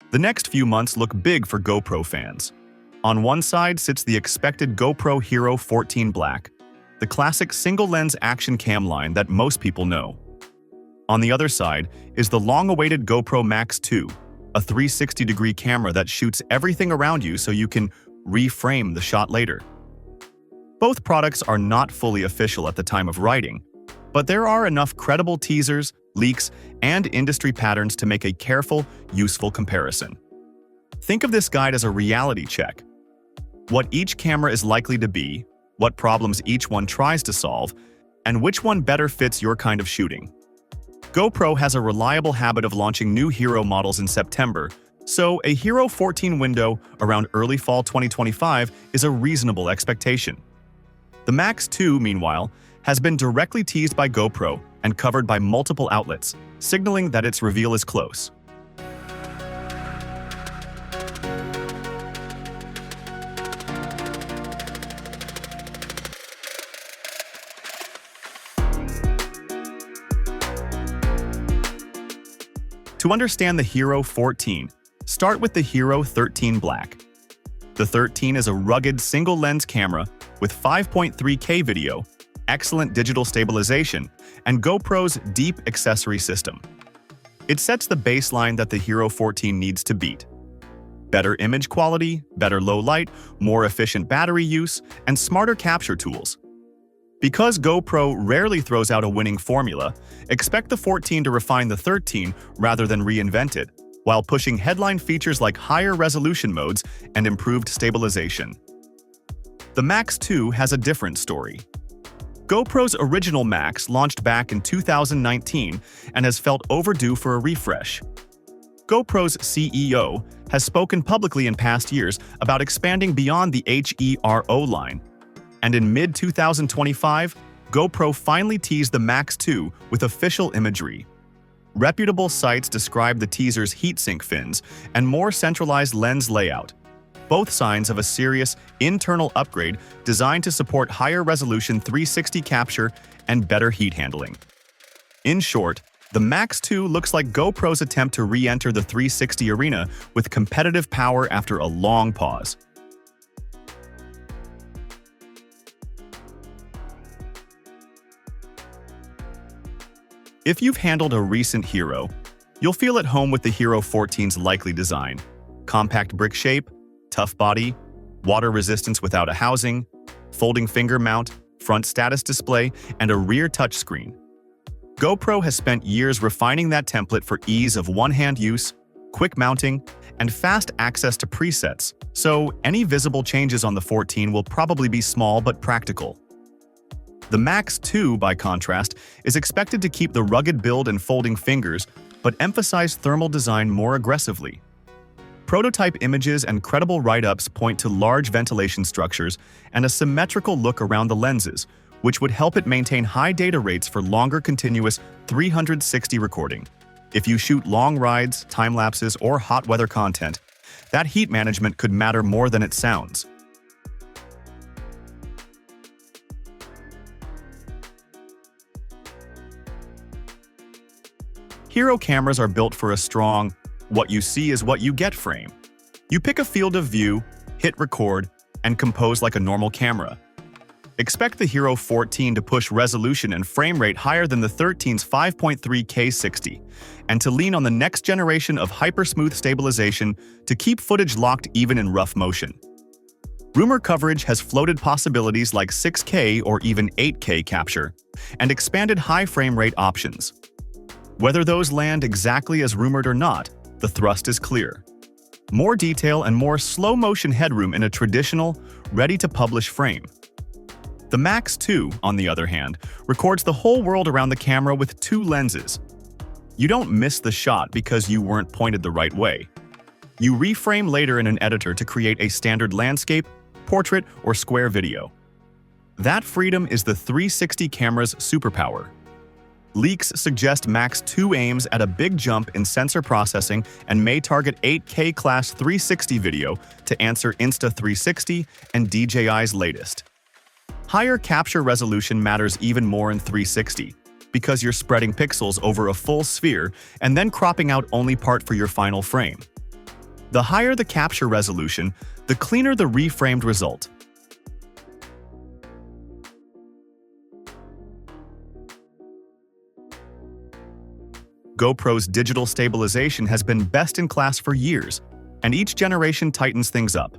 The next few months look big for GoPro fans. On one side sits the expected GoPro Hero 14 Black, the classic single-lens action cam line that most people know. On the other side is the long-awaited GoPro Max 2, a 360-degree camera that shoots everything around you so you can reframe the shot later. Both products are not fully official at the time of writing, but there are enough credible teasers, leaks, and industry patterns to make a careful, useful comparison. Think of this guide as a reality check. What each camera is likely to be, what problems each one tries to solve, and which one better fits your kind of shooting. GoPro has a reliable habit of launching new Hero models in September, so a Hero 14 window around early fall 2025 is a reasonable expectation. The Max 2, meanwhile, has been directly teased by GoPro and covered by multiple outlets, signaling that its reveal is close. To understand the Hero 14, start with the Hero 13 Black. The 13 is a rugged single-lens camera with 5.3K video, excellent digital stabilization, and GoPro's deep accessory system. It sets the baseline that the Hero 14 needs to beat. Better image quality, better low light, more efficient battery use, and smarter capture tools. Because GoPro rarely throws out a winning formula, expect the 14 to refine the 13 rather than reinvent it, while pushing headline features like higher resolution modes and improved stabilization. The Max 2 has a different story. GoPro's original Max launched back in 2019 and has felt overdue for a refresh. GoPro's CEO has spoken publicly in past years about expanding beyond the HERO line, and in mid-2025, GoPro finally teased the Max 2 with official imagery. Reputable sites describe the teaser's heatsink fins and more centralized lens layout, both signs of a serious internal upgrade designed to support higher resolution 360 capture and better heat handling. In short, the Max 2 looks like GoPro's attempt to re-enter the 360 arena with competitive power after a long pause. If you've handled a recent Hero, you'll feel at home with the Hero 14's likely design: compact brick shape, tough body, water resistance without a housing, folding finger mount, front status display, and a rear touchscreen. GoPro has spent years refining that template for ease of one-hand use, quick mounting, and fast access to presets, so any visible changes on the 14 will probably be small but practical. The Max 2, by contrast, is expected to keep the rugged build and folding fingers, but emphasize thermal design more aggressively. Prototype images and credible write-ups point to large ventilation structures and a symmetrical look around the lenses, which would help it maintain high data rates for longer continuous 360 recording. If you shoot long rides, time-lapses, or hot weather content, that heat management could matter more than it sounds. Hero cameras are built for a strong, what you see is what you get frame. You pick a field of view, hit record, and compose like a normal camera. Expect the Hero 14 to push resolution and frame rate higher than the 13's 5.3K 60, and to lean on the next generation of hyper-smooth stabilization to keep footage locked even in rough motion. Rumor coverage has floated possibilities like 6K or even 8K capture, and expanded high frame rate options. Whether those land exactly as rumored or not, the thrust is clear. More detail and more slow-motion headroom in a traditional, ready-to-publish frame. The Max 2, on the other hand, records the whole world around the camera with two lenses. You don't miss the shot because you weren't pointed the right way. You reframe later in an editor to create a standard landscape, portrait, or square video. That freedom is the 360 camera's superpower. Leaks suggest Max 2 aims at a big jump in sensor processing and may target 8K class 360 video to answer Insta360 and DJI's latest. Higher capture resolution matters even more in 360, because you're spreading pixels over a full sphere and then cropping out only part for your final frame. The higher the capture resolution, the cleaner the reframed result. GoPro's digital stabilization has been best in class for years, and each generation tightens things up.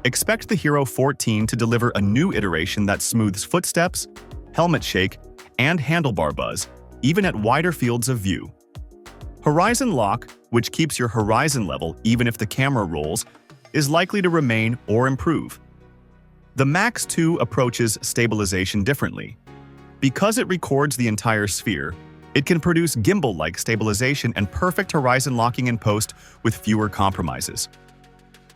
Expect the Hero 14 to deliver a new iteration that smooths footsteps, helmet shake, and handlebar buzz, even at wider fields of view. Horizon lock, which keeps your horizon level even if the camera rolls, is likely to remain or improve. The Max 2 approaches stabilization differently. Because it records the entire sphere, it can produce gimbal-like stabilization and perfect horizon locking in post with fewer compromises.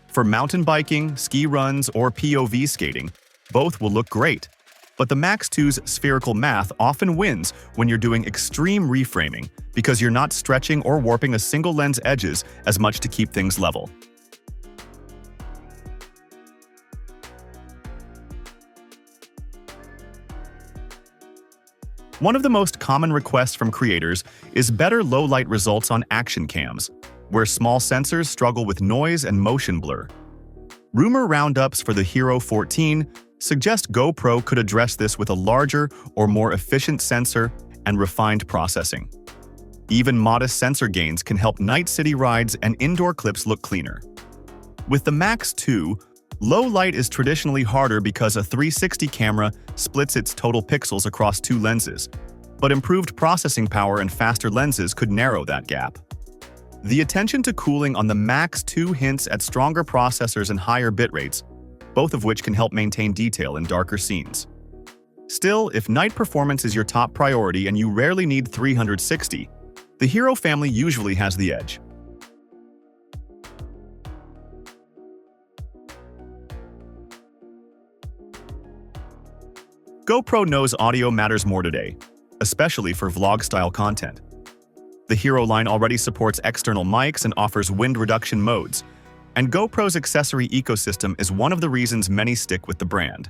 For mountain biking, ski runs, or POV skating, both will look great. But the Max 2's spherical math often wins when you're doing extreme reframing because you're not stretching or warping a single lens edges as much to keep things level. One of the most common requests from creators is better low-light results on action cams, where small sensors struggle with noise and motion blur. Rumor roundups for the Hero 14 suggest GoPro could address this with a larger or more efficient sensor and refined processing. Even modest sensor gains can help night city rides and indoor clips look cleaner. With the Max 2, low light is traditionally harder because a 360 camera splits its total pixels across two lenses, but improved processing power and faster lenses could narrow that gap. The attention to cooling on the Max 2 hints at stronger processors and higher bit rates, both of which can help maintain detail in darker scenes. Still, if night performance is your top priority and you rarely need 360, the Hero family usually has the edge. GoPro knows audio matters more today, especially for vlog-style content. The Hero line already supports external mics and offers wind reduction modes, and GoPro's accessory ecosystem is one of the reasons many stick with the brand.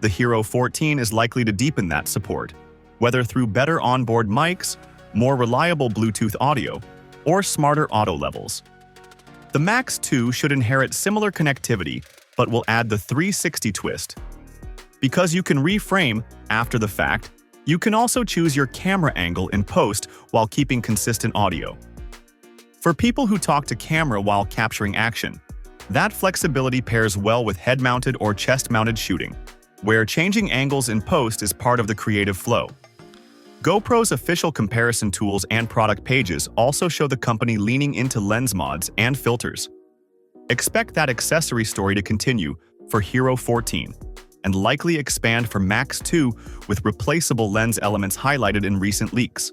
The Hero 14 is likely to deepen that support, whether through better onboard mics, more reliable Bluetooth audio, or smarter auto levels. The Max 2 should inherit similar connectivity, but will add the 360 twist. Because you can reframe after the fact, you can also choose your camera angle in post while keeping consistent audio. For people who talk to camera while capturing action, that flexibility pairs well with head-mounted or chest-mounted shooting, where changing angles in post is part of the creative flow. GoPro's official comparison tools and product pages also show the company leaning into lens mods and filters. Expect that accessory story to continue for Hero 14, and likely expand for Max 2 with replaceable lens elements highlighted in recent leaks.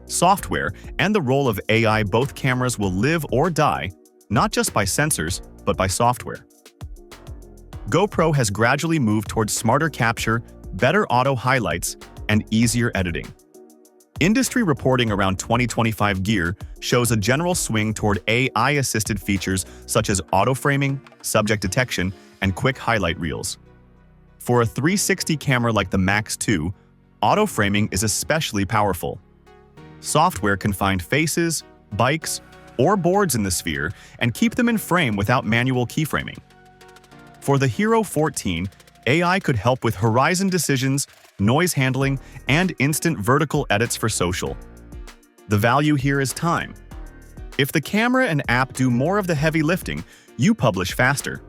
Software and the role of AI, both cameras will live or die, not just by sensors, but by software. GoPro has gradually moved towards smarter capture, better auto highlights, and easier editing. Industry reporting around 2025 gear shows a general swing toward AI-assisted features such as auto-framing, subject detection, and quick highlight reels. For a 360 camera like the Max 2, auto-framing is especially powerful. Software can find faces, bikes, or boards in the sphere and keep them in frame without manual keyframing. For the Hero 14, AI could help with horizon decisions, noise handling, and instant vertical edits for social. The value here is time. If the camera and app do more of the heavy lifting, you publish faster.